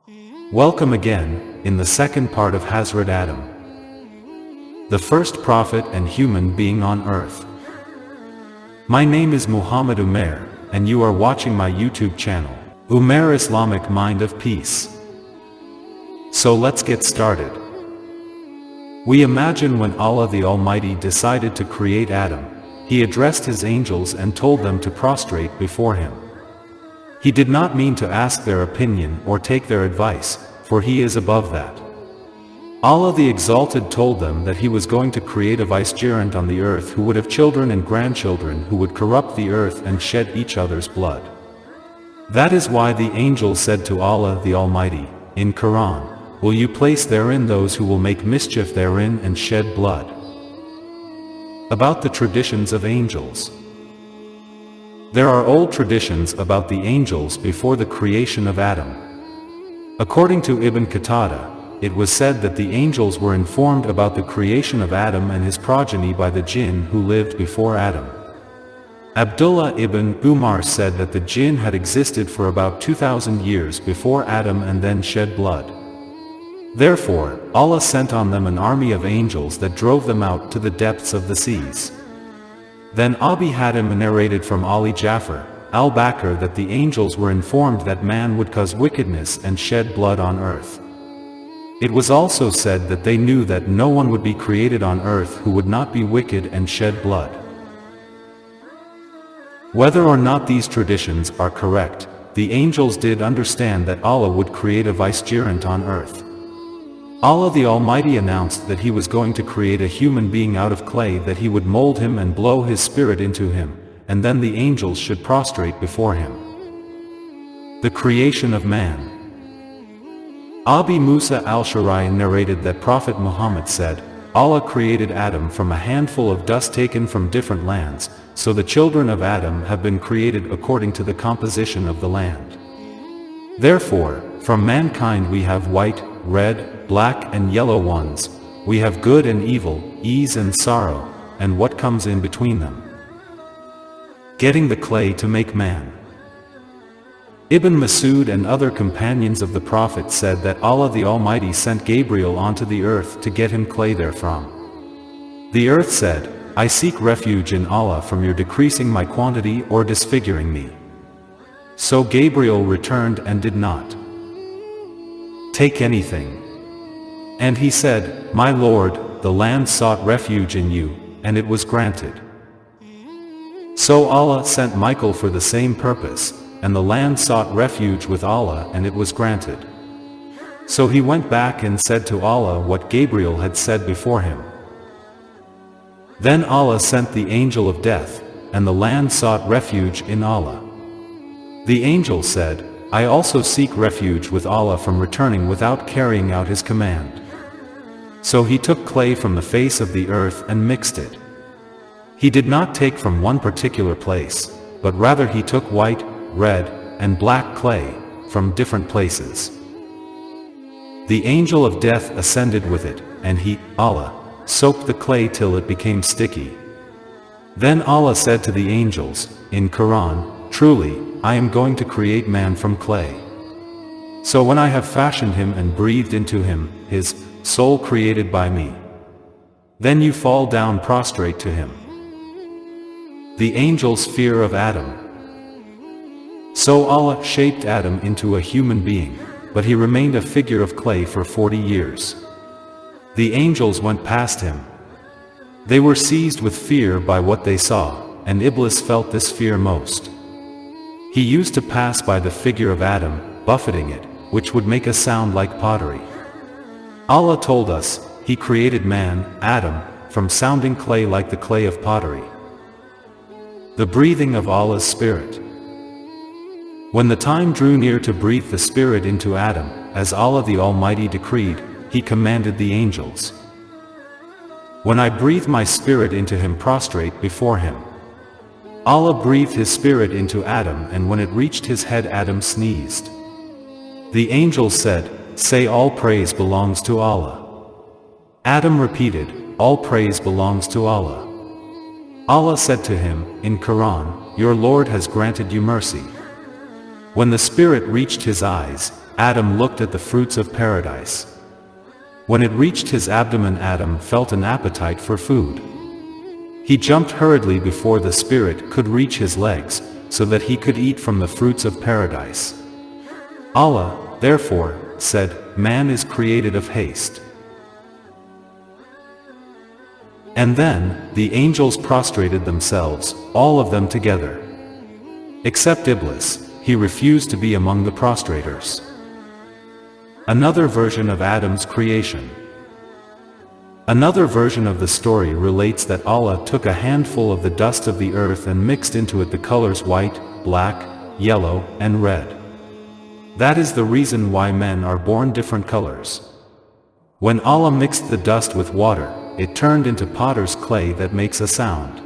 Welcome again, in the second part of Hazrat Adam, the first prophet and human being on earth. My name is Muhammad Umair, and you are watching my YouTube channel, Umair Islamic Mind of Peace. So let's get started. We imagine when Allah the Almighty decided to create Adam, He addressed His angels and told them to prostrate before Him. He did not mean to ask their opinion or take their advice, for He is above that. Allah the Exalted told them that He was going to create a vicegerent on the earth who would have children and grandchildren who would corrupt the earth and shed each other's blood. That is why the angel said to Allah the Almighty, in Quran, "Will you place therein those who will make mischief therein and shed blood?" About the traditions of angels. There are old traditions about the angels before the creation of Adam. According to Ibn Qatada, it was said that the angels were informed about the creation of Adam and his progeny by the jinn who lived before Adam. Abdullah ibn Umar said that the jinn had existed for about 2000 years before Adam and then shed blood. Therefore, Allah sent on them an army of angels that drove them out to the depths of the seas. Then Abi Hatim narrated from Ali Jafar, al-Bakr that the angels were informed that man would cause wickedness and shed blood on earth. It was also said that they knew that no one would be created on earth who would not be wicked and shed blood. Whether or not these traditions are correct, the angels did understand that Allah would create a vicegerent on earth. Allah the Almighty announced that He was going to create a human being out of clay, that He would mold him and blow His spirit into him, and then the angels should prostrate before him. The creation of man. Abi Musa al-Shari'i narrated that Prophet Muhammad said, Allah created Adam from a handful of dust taken from different lands, so the children of Adam have been created according to the composition of the land. Therefore, from mankind we have white, red, black and yellow ones, we have good and evil, ease and sorrow, and what comes in between them. Getting the clay to make man. Ibn Masud and other companions of the Prophet said that Allah the Almighty sent Gabriel onto the earth to get him clay therefrom. The earth said, I seek refuge in Allah from your decreasing my quantity or disfiguring me. So Gabriel returned and did not take anything. And he said, My Lord, the land sought refuge in you, and it was granted. So Allah sent Michael for the same purpose, and the land sought refuge with Allah and it was granted. So he went back and said to Allah what Gabriel had said before him. Then Allah sent the angel of death, and the land sought refuge in Allah. The angel said, I also seek refuge with Allah from returning without carrying out His command. So he took clay from the face of the earth and mixed it. He did not take from one particular place, but rather he took white, red, and black clay from different places. The angel of death ascended with it, and He, Allah, soaked the clay till it became sticky. Then Allah said to the angels, in Quran, Truly, I am going to create man from clay. So when I have fashioned him and breathed into him, his soul created by me, then you fall down prostrate to him. The angels' fear of Adam. So Allah shaped Adam into a human being, but he remained a figure of clay for 40 years. The angels went past him. They were seized with fear by what they saw, and Iblis felt this fear most. He used to pass by the figure of Adam, buffeting it, which would make a sound like pottery. Allah told us, He created man, Adam, from sounding clay like the clay of pottery. The breathing of Allah's Spirit. When the time drew near to breathe the Spirit into Adam, as Allah the Almighty decreed, He commanded the angels. When I breathe my Spirit into him, prostrate before him. Allah breathed His Spirit into Adam, and when it reached his head, Adam sneezed. The angels said, Say all praise belongs to Allah. Adam repeated, All praise belongs to Allah. Allah said to him, in Quran, Your Lord has granted you mercy. When the Spirit reached his eyes, Adam looked at the fruits of paradise. When it reached his abdomen, Adam felt an appetite for food. He jumped hurriedly before the spirit could reach his legs, so that he could eat from the fruits of paradise. Allah, therefore, said, "Man is created of haste." And then, the angels prostrated themselves, all of them together. Except Iblis, he refused to be among the prostrators. Another version of Adam's creation. Another version of the story relates that Allah took a handful of the dust of the earth and mixed into it the colors white, black, yellow, and red. That is the reason why men are born different colors. When Allah mixed the dust with water, it turned into potter's clay that makes a sound.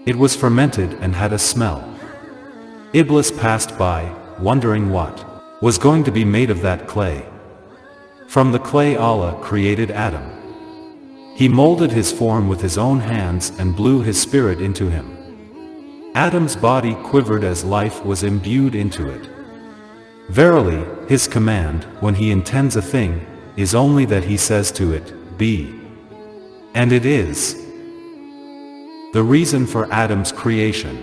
It was fermented and had a smell. Iblis passed by, wondering what was going to be made of that clay. From the clay Allah created Adam. He molded his form with his own hands and blew his spirit into him. Adam's body quivered as life was imbued into it. Verily, his command, when he intends a thing, is only that he says to it, "Be." And it is. The reason for Adam's creation.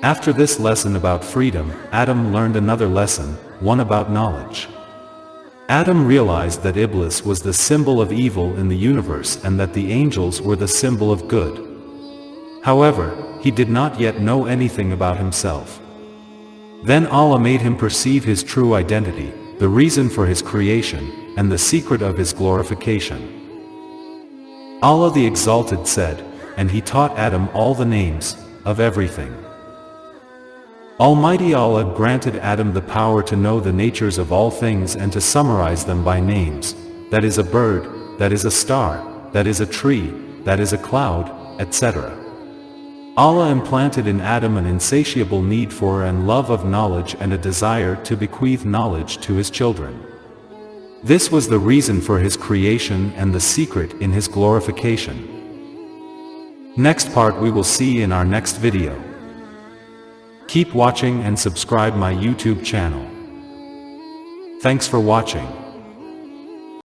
After this lesson about freedom, Adam learned another lesson, one about knowledge. Adam realized that Iblis was the symbol of evil in the universe and that the angels were the symbol of good. However, he did not yet know anything about himself. Then Allah made him perceive his true identity, the reason for his creation, and the secret of his glorification. Allah the Exalted said, and he taught Adam all the names of everything. Almighty Allah granted Adam the power to know the natures of all things and to summarize them by names. That is a bird, that is a star, that is a tree, that is a cloud, etc. Allah implanted in Adam an insatiable need for and love of knowledge and a desire to bequeath knowledge to his children. This was the reason for his creation and the secret in his glorification. Next part we will see in our next video. Keep watching and subscribe my YouTube channel. Thanks for watching.